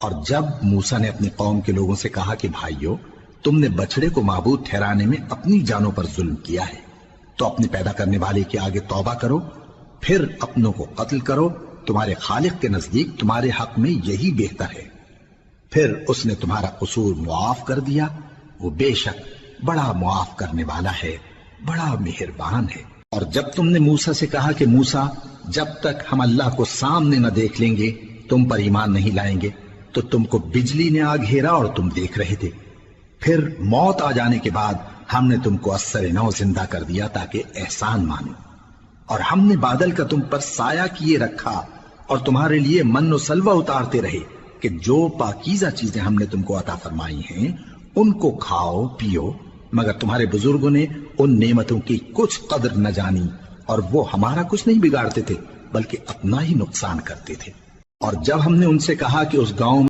اور جب موسیٰ نے اپنی قوم کے لوگوں سے کہا کہ بھائیو، تم نے بچڑے کو معبود ٹھہرانے میں اپنی جانوں پر ظلم کیا ہے، تو اپنے پیدا کرنے والے کے آگے توبہ کرو، پھر اپنوں کو قتل کرو، تمہارے خالق کے نزدیک تمہارے حق میں یہی بہتر ہے۔ پھر اس نے تمہارا قصور معاف کر دیا، وہ بے شک بڑا معاف کرنے والا ہے، بڑا مہربان ہے۔ اور جب تم نے موسیٰ سے کہا کہ موسیٰ، جب تک ہم اللہ کو سامنے نہ دیکھ لیں گے تم پر ایمان نہیں لائیں گے، تو تم کو بجلی نے آ گھیرا اور تم دیکھ رہے تھے، پھر موت آ جانے کے بعد ہم نے تم کو اثر نو زندہ کر دیا تاکہ احسان مانو، اور ہم نے بادل کا تم پر سایہ کیے رکھا اور تمہارے لیے من و سلوہ اتارتے رہے کہ جو پاکیزہ چیزیں ہم نے تم کو عطا فرمائی ہیں ان کو کھاؤ پیو، مگر تمہارے بزرگوں نے ان نعمتوں کی کچھ قدر نہ جانی، اور وہ ہمارا کچھ نہیں بگاڑتے تھے بلکہ اپنا ہی نقصان کرتے تھے۔ اور جب ہم نے ان سے کہا کہ اس گاؤں